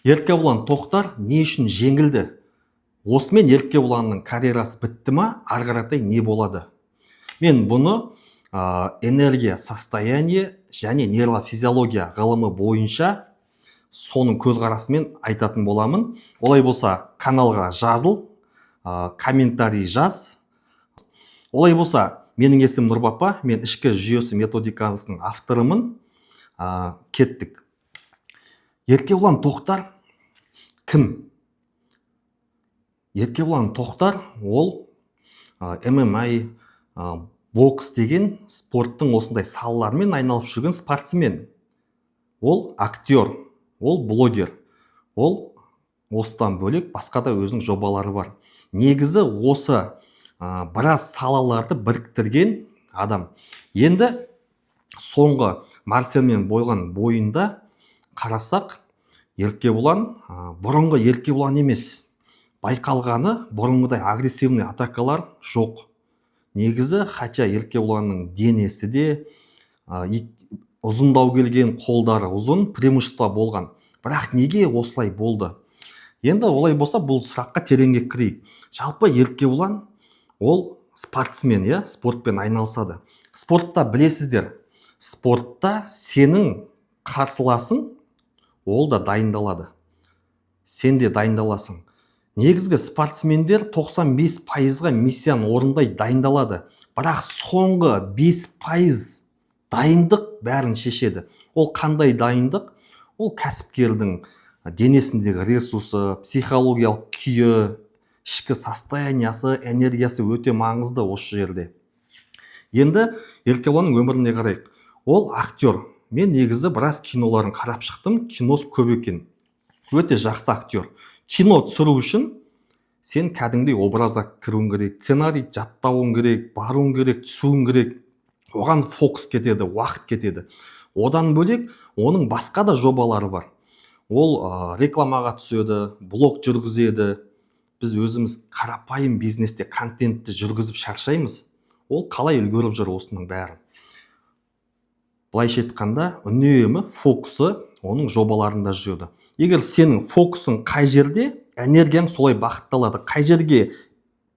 Еркебұлан Тоқтар не үшін жеңілді? Осымен Еркебұланның карьерасы бітті ма, ары қаратай не болады? Мен бұны энергия состояние және нейрофизиология ғылымы бойынша соның көзқарасымен айтатын боламын. Олай болса, каналға жазыл, комментарий жаз. Олай болса, менің есімім Нұрбапа, мен ішкі жүйесі методикасының авторымын. Кеттік. Еркебұлан Тоқтар кім? Еркебұлан Тоқтар ол ММА, бокс деген спорттың осындай салаларымен айналып жүрген спортсмен. Ол актер, ол блогер, ол осыдан бөлек басқа да өзінің жобалары бар. Негізі осы біраз салаларды біріктірген адам. Енді соңғы Марселмен болған бойында қарасақ, Еркебұлан бұрынғы Еркебұлан емес. Байқалғаны бұрынғыдай агрессивный атакалар жоқ. Негізі, хотя Еркебұланның денесі де ұзындау келген, қолдары ұзын, преимущество болған. Бірақ неге осылай болды? Енді олай болса, бұл сұраққа тереңге кірейік. Жалпы Еркебұлан ол спортсмен, спортпен айналысады. Спортта білесіздер, спортта сенің қарсыласың, ол да дайындалады. Сен де дайындаласың. Негізгі спортсмендер 95%-ға миссияны орындай дайындалады. Бірақ соңғы 5% дайындық бәрін шешеді. Ол қандай дайындық? Ол кәсіпкердің денесіндегі ресурсы, психологиялық күйі, ішкі состояниясы, энергиясы өте маңызды осы жерде. Енді Еркебұланның өміріне қарайық. Ол актер. Мен негізі біраз киноларын қарап шықтым. Киносы көп екен. Өте жақсы актер. Кино түсіру үшін сен кәдімгідей образға кіруің керек, сценарий жаттауың керек, баруың керек, түсуің керек. Оған фокус кетеді, уақыт кетеді. Одан бөлек оның басқа да жобалары бар. Ол рекламаға түседі, блог жүргізеді. Біз өзіміз қарапайым бизнесте контентті жүргізіп шаршаймыз. Ол қалай үлгеріп жүр осының бәрін? Былайша айтқанда, үнемі фокусы оның жобаларында жүреді. Егер сенің фокусың қай жерде, энергияң солай бағытталады. Қай жерге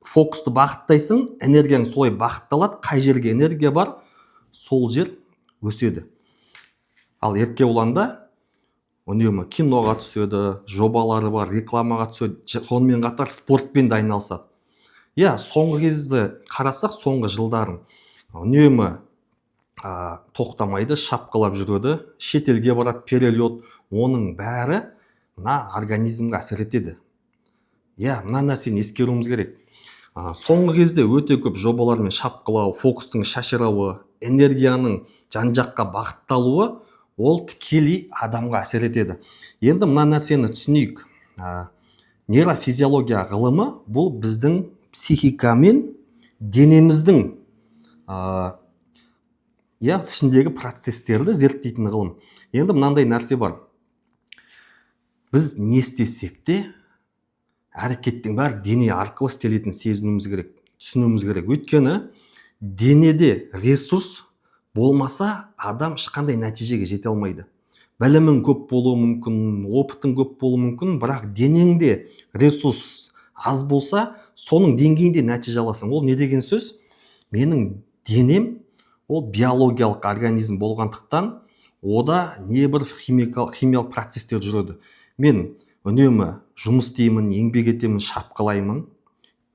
фокусты бағыттайсың, энергияң солай бағытталады. Қай жерге энергия бар, сол жер өседі. Ал Еркебұланда үнемі киноға түседі, жобалары бар, рекламаға түседі, сонымен қатар спортпен де айналысады. Соңғы кезде қарасақ, соңғы жылдарын үнемі тоқтамайды, шапқылап жүреді, шетелге барады, перелет, оның бәрі мына организмге әсер етеді. Мына нәрсені ескеруіміз керек. Соңғы кезде өте көп жобалармен шапқылау, фокустың шашырауы, энергияның жан-жаққа бағытталуы, ол тікелей адамға әсер етеді. Енді мына нәрсені түсінейік. Нейрофизиология ғылымы бұл біздің психика мен денеміздің ішіндегі процестерді зерттейтін ғылым. Енді мынандай нәрсе бар. Біз не істесек те, әрекеттің бәрі дене арқылы істелетінін сезінуіміз керек, түсінуіміз керек. Өйткені денеде ресурс болмаса, адам ешқандай нәтижеге жете алмайды. Білімің көп болуы мүмкін, опытың көп болуы мүмкін, бірақ денеңде ресурс аз болса, соның деңгейінде нәтиже аласың. Ол не деген сөз? Менің денем ол биологиялық организм болғандықтан, ода небір химиялық процестер жүреді. Мен үнемі жұмыс істеймін, еңбек етемін, шапқылаймын.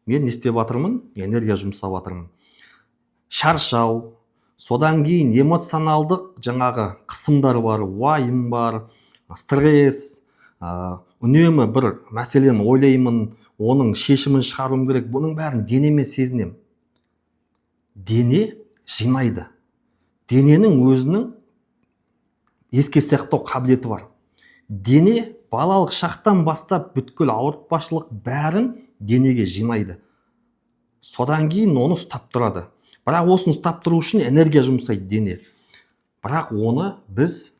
Мен не істеп жатырмын? Энергия жұмсап жатырмын. Шаршау, содан кейін эмоционалдық жаңағы қысымдар бар, уайым бар, стресс, үнемі бір мәселені ойлаймын, оның шешімін шығаруым керек. Бұның бәрін денемен сезінем. Дене жинайды. Дененің өзінің еске сақтау қабілеті бар. Дене балалық шақтан бастап бүткіл ауыртпашылық бәрін денеге жинайды. Содан кейін оны ұстап тұрады. Бірақ осын ұстап тұру үшін энергия жұмсайды дене. Бірақ оны біз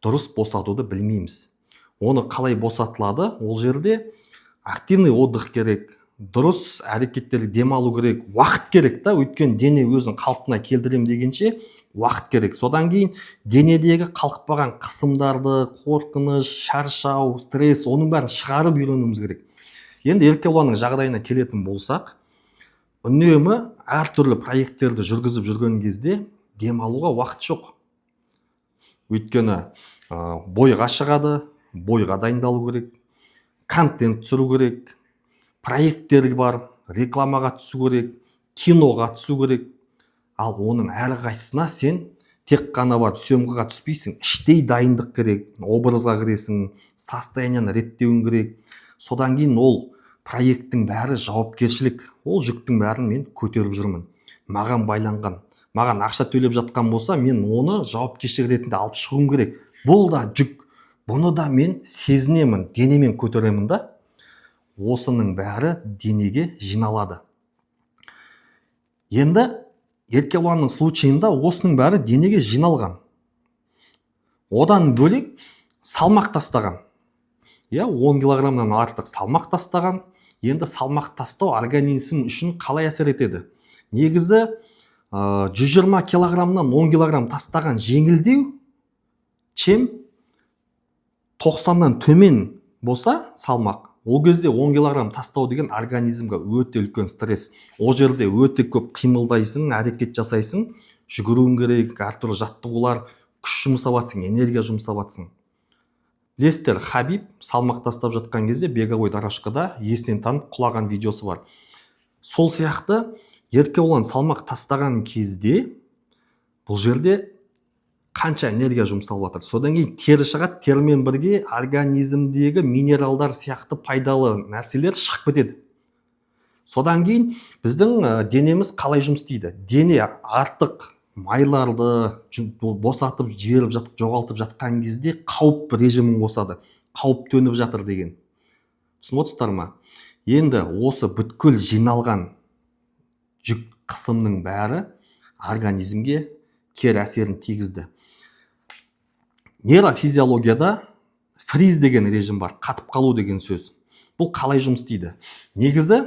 дұрыс босатуды білмейміз. Оны қалай босатылады? Ол жерде активный отдых керек, дұрыс әрекеттерге демалу керек, уақыт керек та, өйткені дене өзін қалпына келтірем дегенше уақыт керек. Содан кейін денедегі қалықпаған қысымдарды, қорқыныш, шаршау, стресс, оның бәрін шығарып үйренуіміз керек. Енді еркебұланның жағдайына келетін болсақ, үнемі әртүрлі проекттерді жүргізіп жүрген кезде демалуға уақыт жоқ. Өйткені бойға шығады, бойға дайындалу керек, контент түсіру керек, проекттер бар, рекламаға түсу керек, киноға түсу керек. Ал оның әрқайсысына сен тек қана бар съемкаға түспейсің, іштей дайындық керек, образға кіресің, состоянияны реттеуің керек. Содан кейін ол проекттің бәрі жауапкершілік, ол жүктің бәрін мен көтеріп жүрмін. Маған байланған, маған ақша төлеп жатқан болса, мен оны жауапкершілік ретінде алып шығуым керек. Бұл да жүк, бұны да мен сезінемін, денемен көтеремін да. Осының бәрі денеге жиналады. Енді еркебұланның случайында осының бәрі денеге жиналған. Одан бөлек салмақ тастаған. 10 килограммнан артық салмақ тастаған. Енді салмақ тастау организм үшін қалай әсер етеді? Негізі 120 килограммнан 10 килограмм тастаған жеңілдеу, чем 90-нан төмен болса салмақ, ол кезде 10 килограмм тастау деген организмге өте үлкен стресс. Ол жерде өте көп қимылдайсың, әрекет жасайсың, жүгіруің керек, әртүрлі жаттығулар, күш жұмсап жатсың, энергия жұмсап жатсың. Білесіздер, Хабиб салмақ тастап жатқан кезде беговой дорожкада есінен танып құлаған видеосы бар. Сол сияқты еркебұлан салмақ тастаған кезде бұл жерде қанша энергия жұмсалып жатыр. Содан кейін тері шығады, терімен бірге организмдегі минералдар сияқты пайдалы нәрселер шығып кетеді. Содан кейін біздің денеміз қалай жұмыс істейді? Дене артық майларды босатып жіберіп жоғалтып жатқан кезде қауіп режимін қосады. Қауіп төніп жатыр деген. Түсініп отырсыздар ма? Енді осы бүткіл жиналған жүк қысымның бәрі организмге кері әсерін тигізді. Нейрофизиологияда фриз деген режим бар, қатып қалу деген сөз. Бұл қалай жұмыс істейді? Негізі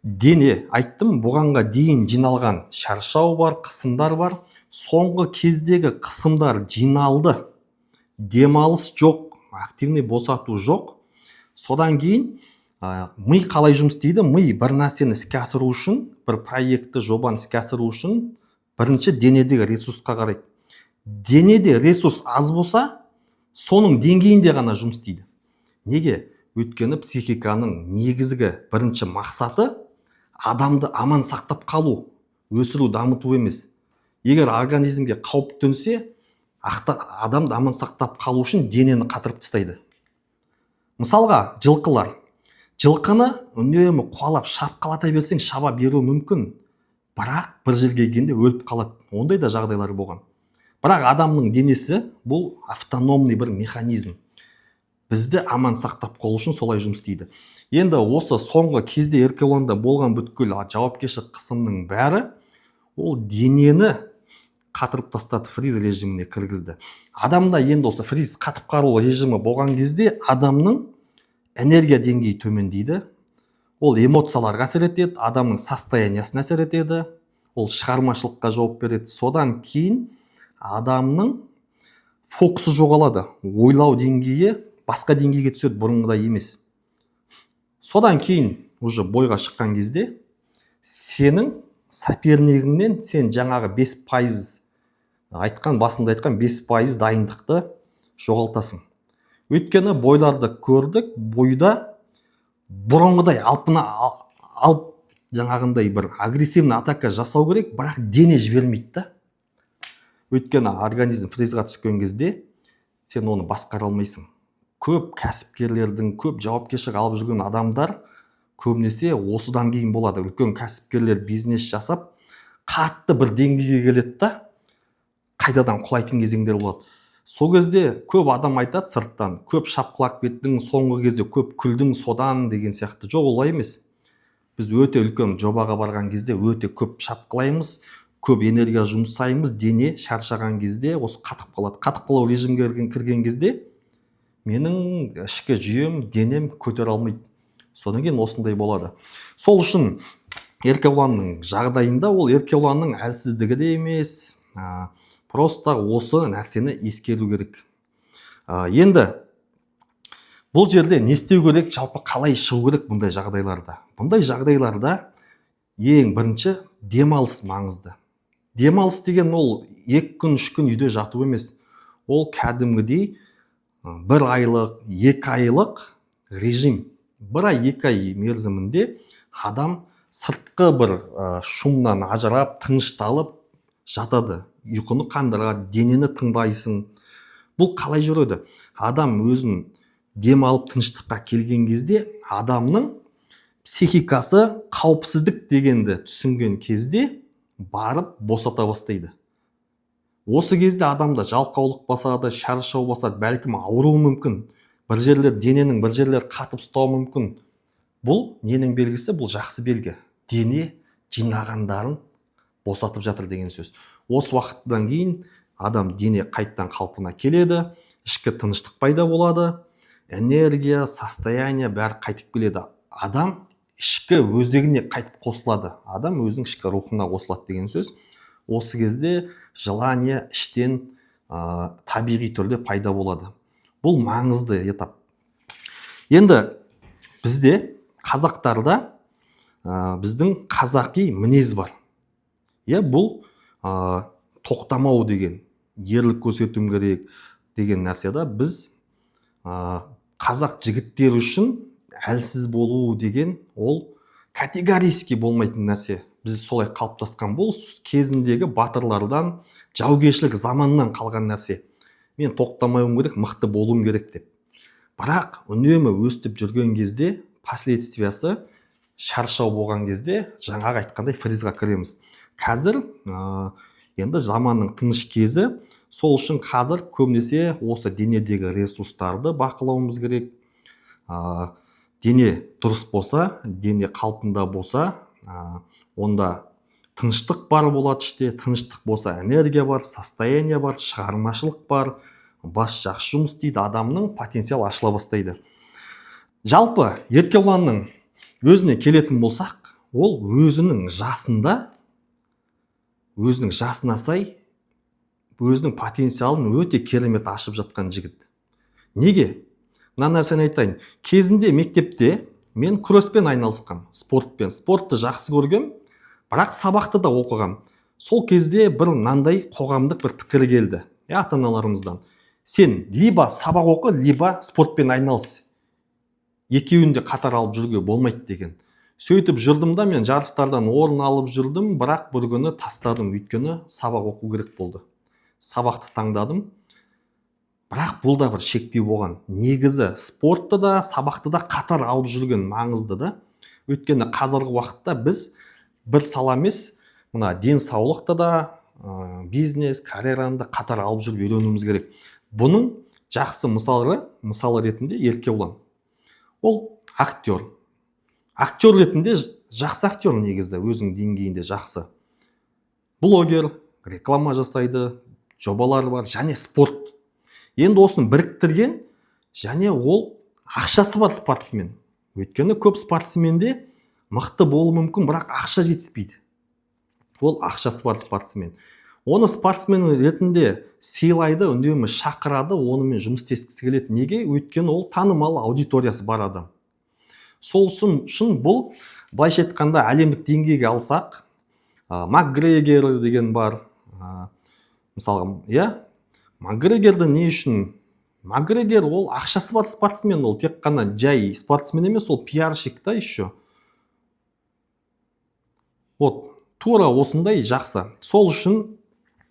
дене, айттым, бұғанға дейін жиналған шаршау бар, қысымдар бар. Соңғы кездегі қысымдар жиналды. Демалыс жоқ, активный босату жоқ. Содан кейін ми қалай жұмыс істейді? Ми бір нәрсені іске асыру үшін, бір проектті, жобаны іске асыру үшін бірінші денедегі ресурсқа қарайды. Денеде ресурс аз болса, соның деңгейінде ғана жұмыс істейді. Неге? Өйткені психиканың негізгі бірінші мақсаты адамды аман сақтап қалу, өсіру, дамыту емес. Егер организмге қауіп төнсе, адамды аман сақтап қалу үшін денені қатырып тастайды. Мысалға, жылқылар. Жылқыны үнемі қуалап шапқалата берсең, шаба беруі мүмкін. Бірақ бір жерге келгенде өліп қалады. Ондай да жағдайлар болған. Бірақ адамның денесі бұл автономный бір механизм. Бізді аман сақтап қалу үшін солай жұмыс істейді. Енді осы соңғы кезде еркебұланда болған бүткіл жауапкершілік қысымның бәрі ол денені қатырып тастады, фриз режиміне кіргізді. Адамда енді осы фриз қатып қалу режимі болған кезде адамның энергия деңгейі төмендейді. Ол эмоцияларға әсер етеді, адамның состояниясына әсер етеді, ол шығармашылыққа жауап береді. Содан кейін адамның фокусы жоғалады, ойлау деңгейі басқа деңгейге түседі, бұрынғыдай емес. Содан кейін уже бойға шыққан кезде сенің сопернигіңнен сен жаңағы 5% басында айтқан 5% дайындықты жоғалтасың. Өйткені бойларды көрдік, бойда бұрынғыдай алып жаңағындай бір агрессивный атака жасау керек, бірақ дене жібермейді да. Өйткені организм фризға түскен кезде сен оны басқара алмайсың. Көп кәсіпкерлердің, көп жауапкершілік алып жүрген адамдар көбінесе осыдан кейін болады. Үлкен кәсіпкерлер бизнес жасап, қатты бір деңгейге келеді да, қайтадан құлайтын кезеңдер болады. Сол кезде көп адам айтады сырттан, көп шапқылап кеттің, соңғы кезде көп күлдің содан деген сияқты. Жоқ, олай емес. Біз өте үлкен жобаға барған кезде өте көп шапқылаймыз, көп энергия жұмсаймыз, дене шаршаған кезде осы қатып қалады. Қатып қалу режимге кірген кезде менің ішкі жүйем, денем көтере алмайды. Содан кейін осындай болады. Сол үшін еркебұланның жағдайында ол еркебұланның әлсіздігі де емес, просто осы нәрсені ескеру керек. Енді бұл жерде не істеу керек, жалпы қалай шығу керек бұндай жағдайларда? Бұндай жағдайларда ең бірінші демалыс маңызды. Демалыс деген ол 2 күн, 3 күн үйде жату емес. Ол кәдімгідей 1 айлық, 2 айлық режим. 1 ай, 2 ай мерзімінде адам сыртқы бір шумнан ажырап, тынышталып жатады. Ұйқыны қандырады, денені тыңдайсың. Бұл қалай жүреді? Адам өзін демалып тыныштыққа келген кезде адамның психикасы қауіпсіздік дегенді түсінген кезде барып босата бастайды. Осы кезде адамда жалқаулық басады, шаршау басады, бәлкім ауруы мүмкін. Бір жерлер дененің бір жерлер қатып ұстауы мүмкін. Бұл ненің белгісі? Бұл жақсы белгі. Дене жинағандарын босатып жатыр деген сөз. Осы уақыттан кейін адам дене қайттан қалпына келеді, ішкі тыныштық пайда болады, энергия, состояние бәрі қайтып келеді. Адам ішкі өзегіне қайтып қосылады. Адам өзінің ішкі рухына қосылады деген сөз. Осы кезде желание іштен табиғи түрде пайда болады. Бұл маңызды этап. Енді бізде қазақтарда біздің қазақи мінез бар. Бұл тоқтамау деген, ерлік көрсетуім керек деген нәрседе біз қазақ жігіттері үшін әлсіз болу деген ол категорически болмайтын нәрсе. Біз солай қалыптасқан, бұл кезіндегі батырлардан, жаугершілік заманнан қалған нәрсе. Мен тоқтамауым керек, мықты болуым керек деп. Бірақ үнемі өстіп жүрген кезде последствиясы шаршау болған кезде жаңағы айтқандай фризға кіреміз. Қазір енді заманның тыныш кезі, сол үшін қазір көбінесе осы денедегі ресурстарды бақылауымыз керек. Дене дұрыс болса, дене қалпында болса, онда тыныштық бар болады іште, тыныштық болса энергия бар, состояние бар, шығармашылық бар, бас жақсы жұмыс істейді, адамның потенциал ашыла бастайды. Жалпы еркебұланның өзіне келетін болсақ, ол өзінің жасында, өзінің жасына сай, өзінің потенциалын өте керемет ашып жатқан жігіт. Неге? Мына нәрсені айтайын. Кезінде мектепте мен күреспен айналысқам, спортпен. Спортты жақсы көргем, бірақ сабақты да оқығам. Сол кезде бір мынандай қоғамдық бір пікір келді. Ата-аналарымыздан. Сен либо сабақ оқы, либо спортпен айналыс. Екеуін де қатар алып жүруге болмайды деген. Сөйтіп жүрдім да, мен жарыстардан орын алып жүрдім, бірақ бір күні тастадым, өйткені сабақ оқу керек болды. Сабақты таңдадым. Бірақ бұл да бір шектеу болған. Негізі спортты да, сабақты да қатар алып жүрген маңызды да. Өйткені қазіргі уақытта біз бір сала емес, мына денсаулықты да, бизнес, карьераны да қатар алып жүріп үйренуіміз керек. Бұның жақсы мысалы ретінде Еркебұлан. Ол актер. Актер ретінде жақсы актер негізі, өзінің деңгейінде жақсы. Блогер, реклама жасайды, жобалары бар, және спорт. Енді осыны біріктірген, және ол ақшасы бар спортсмен. Өйткені көп спортсменде мықты болуы мүмкін, бірақ ақша жетіспейді. Ол ақшасы бар спортсмен. Оны спортсмен ретінде сыйлайды, үнемі шақырады, онымен жұмыс істегісі келеді. Неге? Өйткені ол танымал аудиториясы бар адам. Сол үшін бұл, былайша айтқанда, әлемдік деңгейге алсақ, Макгрегор деген бар. Мысалға, Макгрегорды не үшін? Макгрегор ол ақшасы бар спортсмен, ол тек қана жай спортсмен емес, ол пиарщик та еще. Тура осындай жақсы. Сол үшін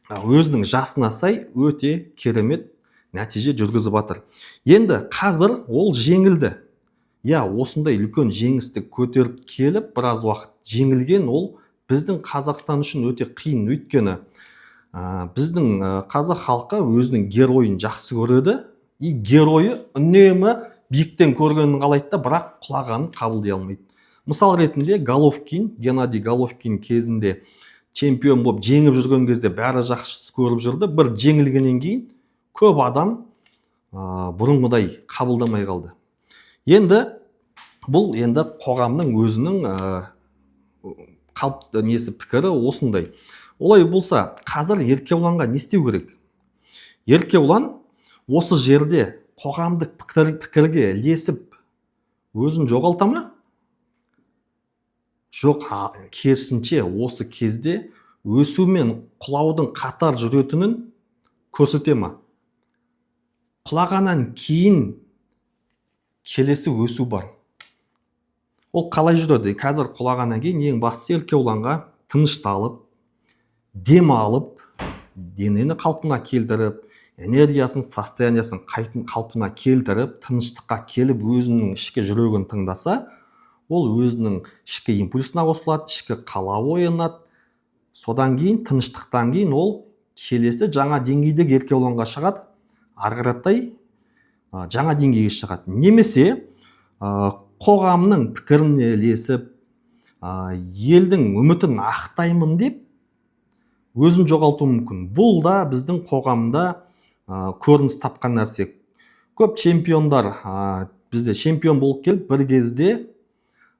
өзінің жасына сай өте керемет нәтиже жүргізіп жатыр. Енді қазір ол жеңілді. Осындай үлкен жеңістік көтеріп келіп, біраз уақыт жеңілген, ол біздің Қазақстан үшін өте қиын. Өйткені біздің қазақ халқы өзінің геройын жақсы көреді, и геройы үнемі биіктен көргенін қалайды да, бірақ құлағанын қабылдай алмайды. Мысал ретінде Геннадий Головкин кезінде чемпион болып жеңіп жүрген кезде бәрі жақсы көріп жүрді. Бір жеңілгеннен кейін көп адам бұрынғыдай қабылдамай қалды. Енді бұл енді қоғамның өзінің қалып несі пікірі осындай. Олай болса, қазір еркебұланға не істеу керек? Еркебұлан осы жерде қоғамдық пікірге ілесіп өзін жоғалта ма? Жоқ, керісінше осы кезде өсу мен құлаудың қатар жүретінін көрсете ма? Құлағаннан кейін келесі өсу бар. Ол қалай жүреді? Қазір құлағаннан кейін ең бастысы еркебұланға тынышталып, дем алып, денені қалпына келтіріп, энергиясын, состояниясын қалпына келтіріп, тыныштыққа келіп, өзінің ішкі жүрегін тыңдаса, ол өзінің ішкі импульсына қосылады, ішкі қалауы оянады. Содан кейін, тыныштықтан кейін ол келесі жаңа деңгейдегі еркебұланға шығады, ары қаратай жаңа деңгейге шығады. Немесе қоғамның пікіріне ілесіп, елдің үмітін ақтаймын деп өзін жоғалтуы мүмкін. Бұл да біздің қоғамда көрініс тапқан нәрсе. Көп чемпиондар бізде чемпион болып келіп, бір кезде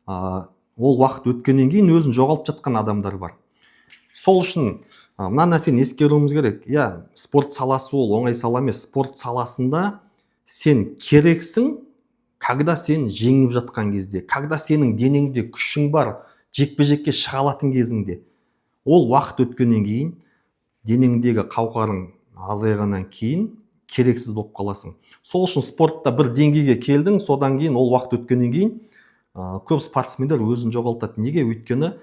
ол уақыт өткеннен кейін өзін жоғалтып жатқан адамдар бар. Сол үшін мына нәрсені ескеруіміз керек. Спорт саласы ол оңай сала емес. Спорт саласында сен керексің, когда сен жеңіп жатқан кезде, когда сенің денеңде күшің бар, жекпе-жекке шыға алатын кезіңде. Ол уақыт өткеннен кейін, денеңдегі қауқарың азайғаннан кейін керексіз болып қаласың. Сол үшін спортта бір деңгейге келдің, содан кейін ол уақыт өткеннен кейін көп спортсмендер өзін жоғалтады. Неге? Өйткені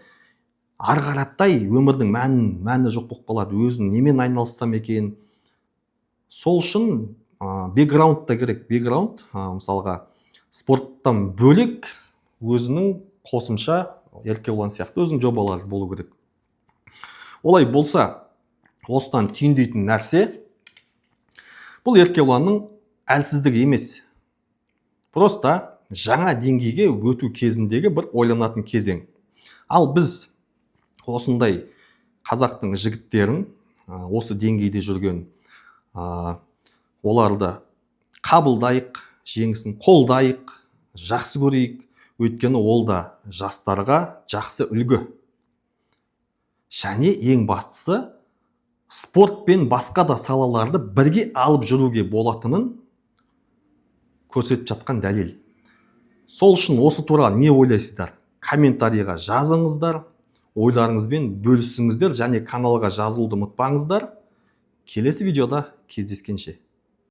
ары қаратай өмірдің мәні жоқ болып қалады. Өзін немен айналыссам екен? Сол үшін бэкграунд та керек. Бэкграунд, мысалға, спорттан бөлек өзінің қосымша еркебұлан сияқты өзінің жобалары болу керек. Олай болса, осыдан түйіндейтін нәрсе, бұл еркебұланның әлсіздігі емес. Просто жаңа деңгейге өту кезіндегі бір ойланатын кезең. Ал біз осындай қазақтың жігіттерін, осы деңгейде жүрген, оларды қабылдайық, жеңісін қолдайық, жақсы көрейік. Өйткені ол да жастарға жақсы үлгі. Және ең бастысы, спорт пен басқа да салаларды бірге алып жүруге болатынын көрсетіп жатқан дәлел. Сол үшін осы туралы не ойлайсыздар? Комментарийға жазыңыздар, ойларыңызбен бөлісіңіздер және каналға жазылуды ұмытпаңыздар. Келесі видеода кездескенше.